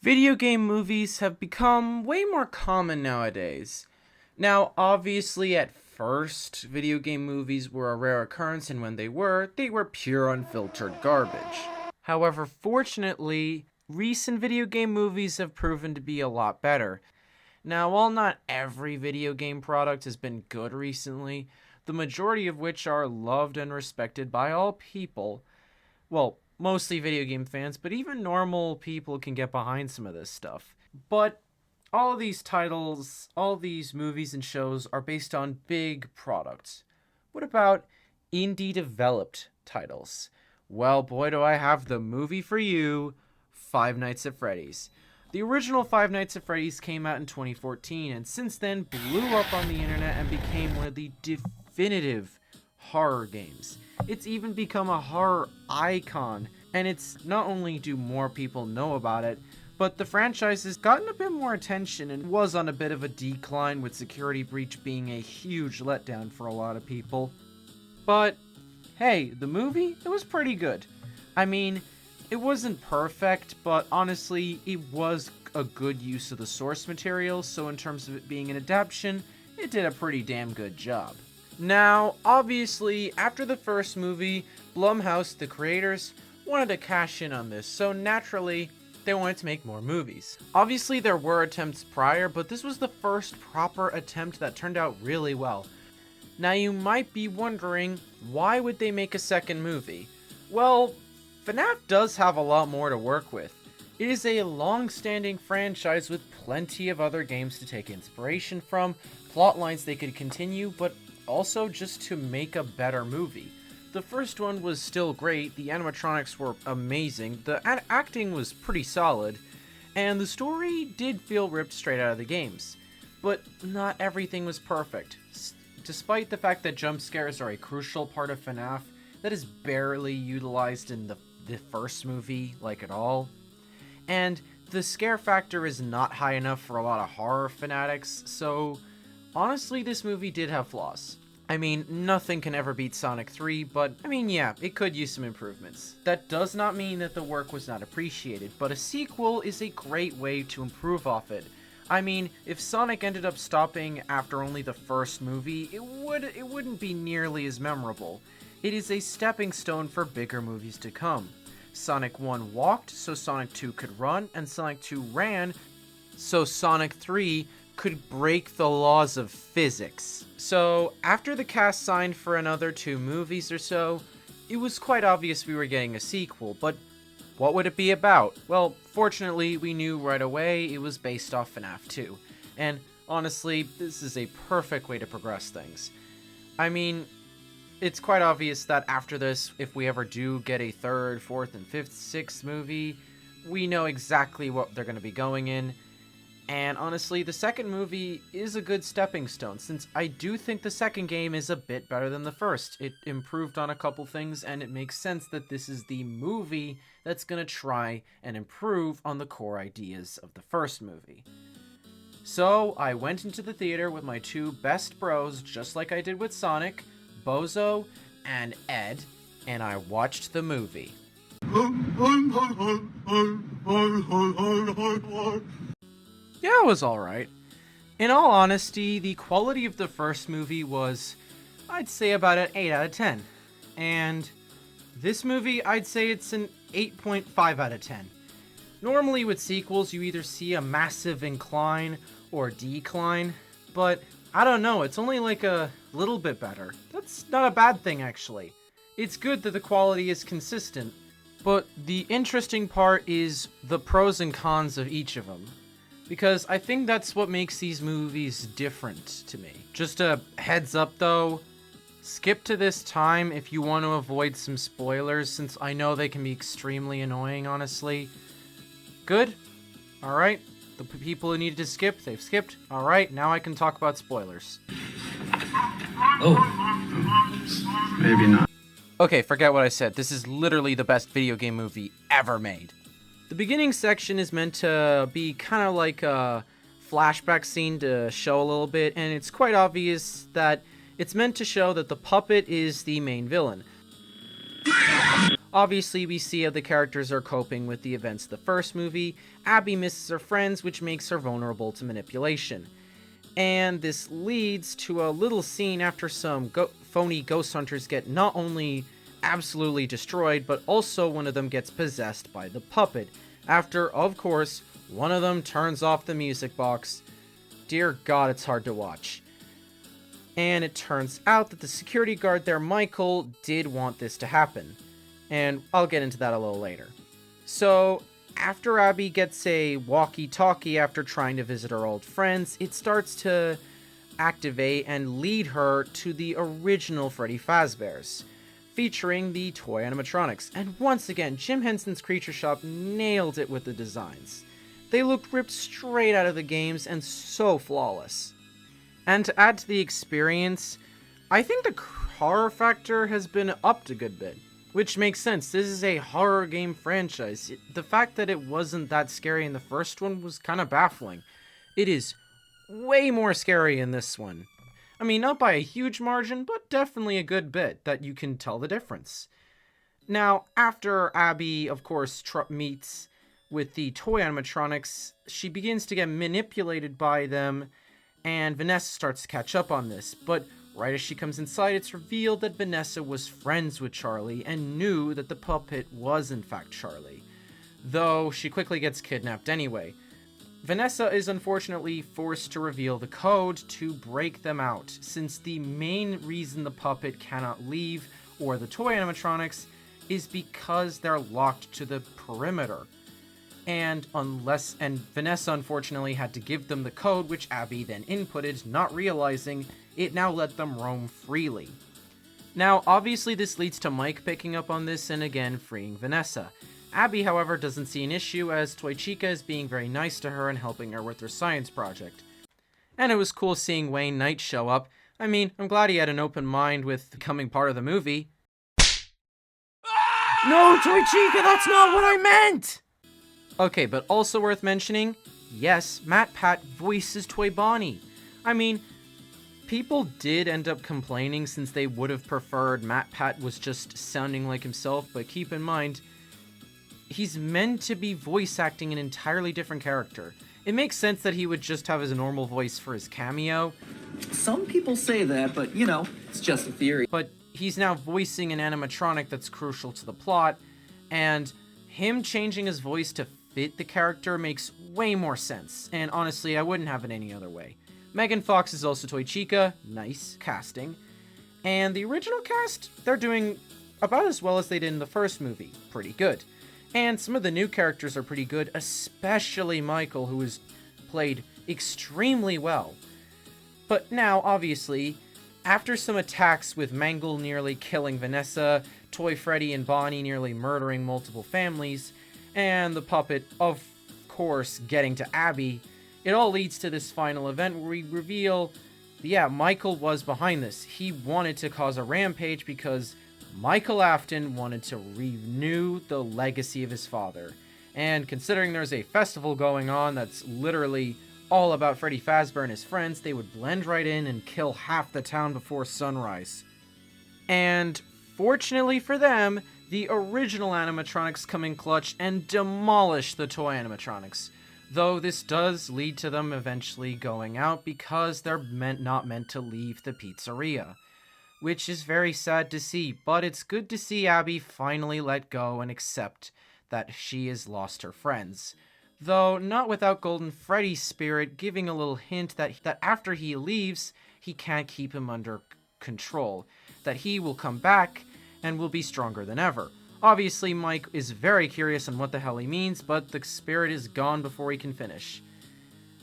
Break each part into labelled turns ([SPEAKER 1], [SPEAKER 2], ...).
[SPEAKER 1] Video game movies have become way more common nowadays. Now, obviously, at first, video game movies were a rare occurrence, and when they were pure unfiltered garbage. However, fortunately, recent video game movies have proven to be a lot better. Now, while not every video game product has been good recently, the majority of which are loved and respected by all people, well, mostly video game fans, but even normal people can get behind some of this stuff. But all of these titles, all these movies and shows are based on big products. What about indie developed titles? Well, boy, do I have the movie for you, Five Nights at Freddy's. The original Five Nights at Freddy's came out in 2014 and since then blew up on the internet and became one of the definitive horror games. It's even become a horror icon, and it's not only do more people know about it, but the franchise has gotten a bit more attention and was on a bit of a decline, with Security Breach being a huge letdown for a lot of people. But hey, the movie, it was pretty good. I mean, it wasn't perfect, but honestly, it was a good use of the source material, so in terms of it being an adaptation, it did a pretty damn good job. Now, obviously, after the first movie, Blumhouse, the creators, wanted to cash in on this, so naturally, they wanted to make more movies. Obviously, there were attempts prior, but this was the first proper attempt that turned out really well. Now, you might be wondering, why would they make a second movie? Well, FNAF does have a lot more to work with. It is a long-standing franchise with plenty of other games to take inspiration from, plot lines they could continue, but also just to make a better movie. The first one was still great, the animatronics were amazing, the acting was pretty solid, and the story did feel ripped straight out of the games. But not everything was perfect. Despite the fact that jump scares are a crucial part of FNAF, that is barely utilized in the first movie, like at all. And the scare factor is not high enough for a lot of horror fanatics, so honestly, this movie did have flaws. I mean, nothing can ever beat Sonic 3, but I mean, yeah, it could use some improvements. That does not mean that the work was not appreciated, but a sequel is a great way to improve off it. I mean, if Sonic ended up stopping after only the first movie, it wouldn't be nearly as memorable. It is a stepping stone for bigger movies to come. Sonic 1 walked so Sonic 2 could run, and Sonic 2 ran so Sonic 3 could break the laws of physics. So, after the cast signed for another 2 movies or so, it was quite obvious we were getting a sequel, but what would it be about? Well, fortunately, we knew right away it was based off FNAF 2, and honestly, this is a perfect way to progress things. I mean, it's quite obvious that after this, if we ever do get a 3rd, 4th, and 5th, 6th movie, we know exactly what they're going to be going in. And honestly, the second movie is a good stepping stone, since I do think the second game is a bit better than the first. It improved on a couple things, and it makes sense that this is the movie that's going to try and improve on the core ideas of the first movie. So, I went into the theater with my 2 best bros, just like I did with Sonic, Bozo and Ed, and I watched the movie. Yeah, it was alright. In all honesty, the quality of the first movie was, I'd say, about an 8 out of 10. And this movie, I'd say it's an 8.5 out of 10. Normally with sequels, you either see a massive incline or decline, but I don't know, it's only like a little bit better. That's not a bad thing, actually. It's good that the quality is consistent, but the interesting part is the pros and cons of each of them. Because I think that's what makes these movies different to me. Just a heads up though, skip to this time if you want to avoid some spoilers, since I know they can be extremely annoying, honestly. Good? Alright, the people who needed to skip, they've skipped. Alright, now I can talk about spoilers.
[SPEAKER 2] Oh, maybe not.
[SPEAKER 1] Okay, forget what I said. This is literally the best video game movie ever made. The beginning section is meant to be kind of like a flashback scene to show a little bit, and it's quite obvious that it's meant to show that the puppet is the main villain. Obviously, we see how the characters are coping with the events of the first movie. Abby misses her friends, which makes her vulnerable to manipulation. And this leads to a little scene after some phony ghost hunters get not only absolutely destroyed, but also one of them gets possessed by the puppet. After, of course, one of them turns off the music box. Dear God, it's hard to watch. And it turns out that the security guard there, Michael, did want this to happen. And I'll get into that a little later. So, after Abby gets a walkie-talkie after trying to visit her old friends, it starts to activate and lead her to the original Freddy Fazbear's, featuring the toy animatronics. And once again, Jim Henson's Creature Shop nailed it with the designs. They looked ripped straight out of the games and so flawless. And to add to the experience, I think the horror factor has been upped a good bit. Which makes sense, this is a horror game franchise. The fact that it wasn't that scary in the first one was kind of baffling. It is way more scary in this one. I mean, not by a huge margin, but definitely a good bit that you can tell the difference. Now, after Abby, of course, meets with the toy animatronics, she begins to get manipulated by them, and Vanessa starts to catch up on this, but right as she comes inside, it's revealed that Vanessa was friends with Charlie and knew that the puppet was in fact Charlie, though she quickly gets kidnapped anyway. Vanessa is unfortunately forced to reveal the code to break them out, since the main reason the puppet cannot leave, or the toy animatronics, is because they're locked to the perimeter. And Vanessa unfortunately had to give them the code, which Abby then inputted, not realizing it now let them roam freely. Now, obviously this leads to Mike picking up on this and again freeing Vanessa. Abby, however, doesn't see an issue, as Toy Chica is being very nice to her and helping her with her science project. And it was cool seeing Wayne Knight show up. I mean, I'm glad he had an open mind with becoming part of the movie. No, Toy Chica, that's not what I meant! Okay, but also worth mentioning, yes, MatPat voices Toy Bonnie. I mean, people did end up complaining since they would have preferred MatPat was just sounding like himself, but keep in mind, he's meant to be voice acting an entirely different character. It makes sense that he would just have his normal voice for his cameo.
[SPEAKER 3] Some people say that, but you know, it's just a theory.
[SPEAKER 1] But he's now voicing an animatronic that's crucial to the plot, and him changing his voice to fit the character makes way more sense, and honestly, I wouldn't have it any other way. Megan Fox is also Toy Chica, nice casting, and the original cast, they're doing about as well as they did in the first movie, pretty good. And some of the new characters are pretty good, especially Michael, who is played extremely well. But now, obviously, after some attacks with Mangle nearly killing Vanessa, Toy Freddy and Bonnie nearly murdering multiple families, and the puppet, of course, getting to Abby, it all leads to this final event where we reveal, yeah, Michael was behind this. He wanted to cause a rampage because Michael Afton wanted to renew the legacy of his father. And considering there's a festival going on that's literally all about Freddy Fazbear and his friends, they would blend right in and kill half the town before sunrise. And fortunately for them, the original animatronics come in clutch and demolish the toy animatronics. Though this does lead to them eventually going out because they're not meant to leave the pizzeria. Which is very sad to see, but it's good to see Abby finally let go and accept that she has lost her friends. Though not without Golden Freddy's spirit giving a little hint that after he leaves, he can't keep him under control. That he will come back and will be stronger than ever. Obviously, Mike is very curious on what the hell he means, but the spirit is gone before he can finish.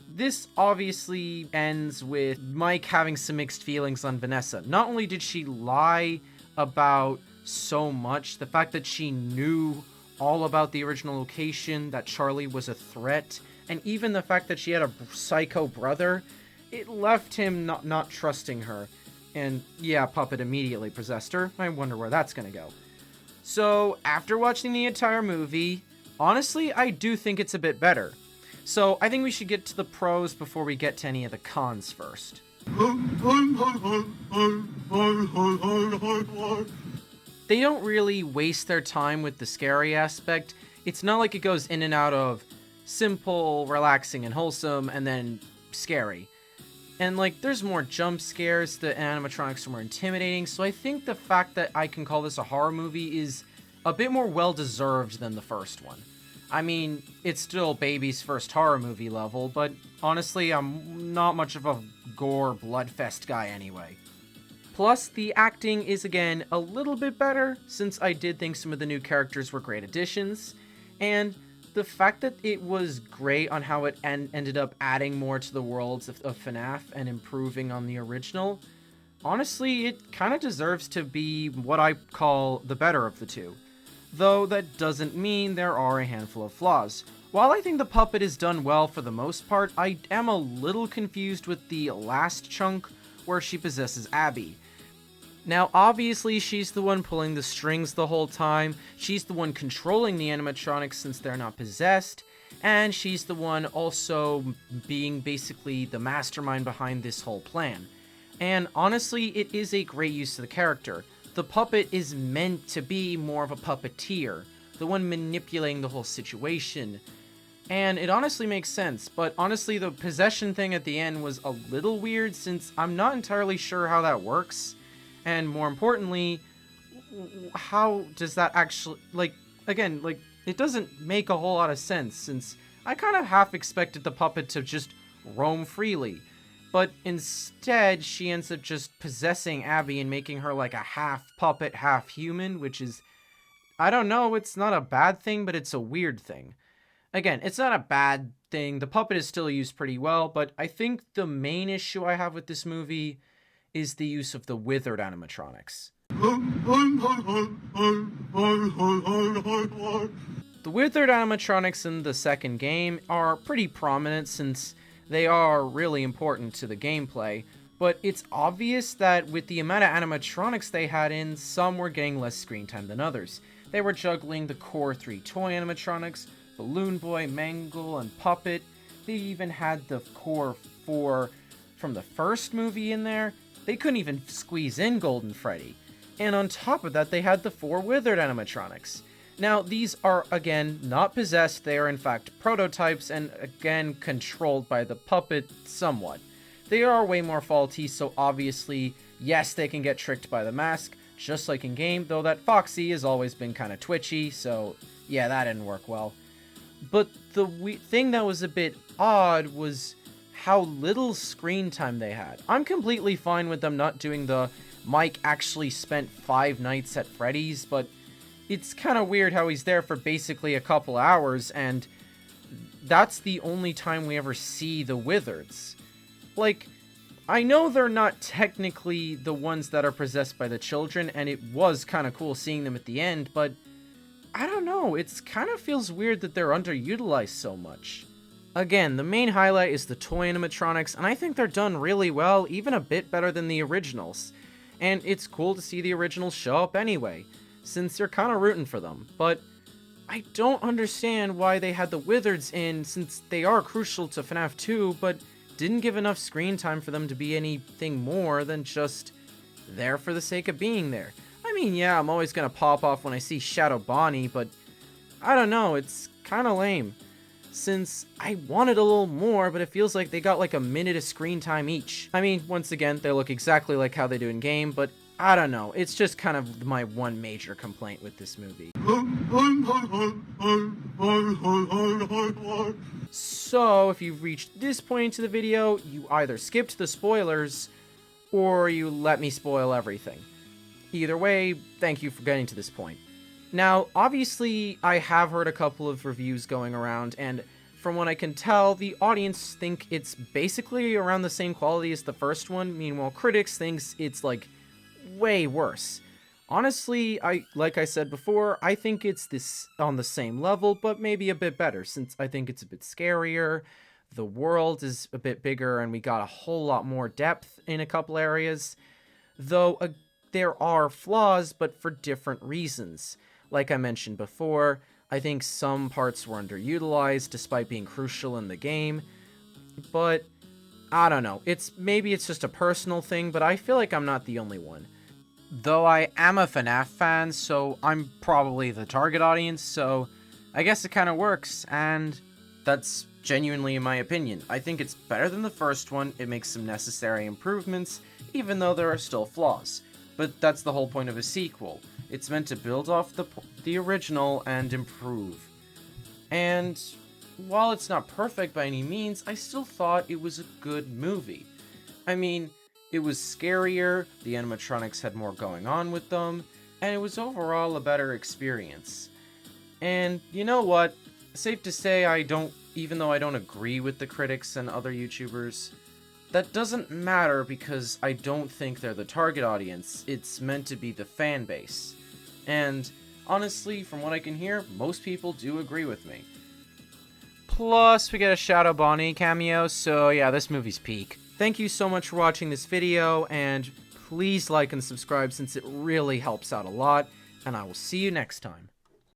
[SPEAKER 1] This obviously ends with Mike having some mixed feelings on Vanessa. Not only did she lie about so much, the fact that she knew all about the original location, that Charlie was a threat, and even the fact that she had a psycho brother, it left him not trusting her. And yeah, Puppet immediately possessed her. I wonder where that's gonna go. So, after watching the entire movie, honestly, I do think it's a bit better. So, I think we should get to the pros before we get to any of the cons first. they don't really waste their time with the scary aspect. It's not like it goes in and out of simple, relaxing, and wholesome, and then scary. And, like, there's more jump scares, the animatronics are more intimidating, so I think the fact that I can call this a horror movie is a bit more well-deserved than the first one. I mean, it's still Baby's first horror movie level, but honestly, I'm not much of a gore bloodfest guy anyway. Plus, the acting is again a little bit better, since I did think some of the new characters were great additions, and the fact that it was great on how it ended up adding more to the worlds of FNAF and improving on the original, honestly, it kind of deserves to be what I call the better of the two. Though that doesn't mean there are a handful of flaws. While I think the puppet is done well for the most part, I am a little confused with the last chunk where she possesses Abby. Now, obviously, she's the one pulling the strings the whole time, she's the one controlling the animatronics since they're not possessed, and she's the one also being basically the mastermind behind this whole plan. And honestly, it is a great use of the character. The puppet is meant to be more of a puppeteer, the one manipulating the whole situation. And it honestly makes sense, but honestly the possession thing at the end was a little weird since I'm not entirely sure how that works. And more importantly, how does that actually, again, it doesn't make a whole lot of sense since I kind of half expected the puppet to just roam freely. But instead, she ends up just possessing Abby and making her like a half puppet, half human, which is, I don't know, it's not a bad thing, but it's a weird thing. Again, it's not a bad thing, the puppet is still used pretty well, but I think the main issue I have with this movie is the use of the withered animatronics. The withered animatronics in the second game are pretty prominent since they are really important to the gameplay, but it's obvious that with the amount of animatronics they had in, some were getting less screen time than others. They were juggling the core 3 toy animatronics, Balloon Boy, Mangle, and Puppet. They even had the core 4 from the first movie in there. They couldn't even squeeze in Golden Freddy. And on top of that, they had the 4 withered animatronics. Now, these are, again, not possessed, they are in fact prototypes, and again, controlled by the puppet somewhat. They are way more faulty, so obviously, yes, they can get tricked by the mask, just like in-game, though that Foxy has always been kind of twitchy, so yeah, that didn't work well. But the thing that was a bit odd was how little screen time they had. I'm completely fine with them not doing the Mike actually spent 5 nights at Freddy's, but it's kind of weird how he's there for basically a couple hours, and that's the only time we ever see the Wizards. Like, I know they're not technically the ones that are possessed by the children, and it was kind of cool seeing them at the end, but I don't know, it kind of feels weird that they're underutilized so much. Again, the main highlight is the toy animatronics, and I think they're done really well, even a bit better than the originals. And it's cool to see the originals show up anyway, since you're kind of rooting for them. But I don't understand why they had the Wizards in, since they are crucial to FNAF 2, but didn't give enough screen time for them to be anything more than just there for the sake of being there. I mean, yeah, I'm always gonna pop off when I see Shadow Bonnie, but I don't know, it's kind of lame. Since I wanted a little more, but it feels like they got like a minute of screen time each. I mean, once again, they look exactly like how they do in game, but I don't know, it's just kind of my one major complaint with this movie. So, if you've reached this point into the video, you either skipped the spoilers, or you let me spoil everything. Either way, thank you for getting to this point. Now, obviously, I have heard a couple of reviews going around, and from what I can tell, the audience think it's basically around the same quality as the first one, meanwhile critics thinks it's, like, way worse. Honestly, like I said before, I think it's this on the same level, but maybe a bit better, since I think it's a bit scarier, the world is a bit bigger, and we got a whole lot more depth in a couple areas, though there are flaws, but for different reasons. Like I mentioned before, I think some parts were underutilized despite being crucial in the game, but I don't know, maybe it's just a personal thing, but I feel like I'm not the only one. Though I am a FNAF fan, so I'm probably the target audience, so I guess it kind of works, and that's genuinely in my opinion. I think it's better than the first one, it makes some necessary improvements, even though there are still flaws. But that's the whole point of a sequel. It's meant to build off the original and improve. And while it's not perfect by any means, I still thought it was a good movie. I mean, it was scarier, the animatronics had more going on with them, and it was overall a better experience. And you know what? Safe to say even though I don't agree with the critics and other YouTubers, that doesn't matter because I don't think they're the target audience, it's meant to be the fan base. And honestly, from what I can hear, most people do agree with me. Plus, we get a Shadow Bonnie cameo, so yeah, this movie's peak. Thank you so much for watching this video, and please like and subscribe since it really helps out a lot, and I will see you next time.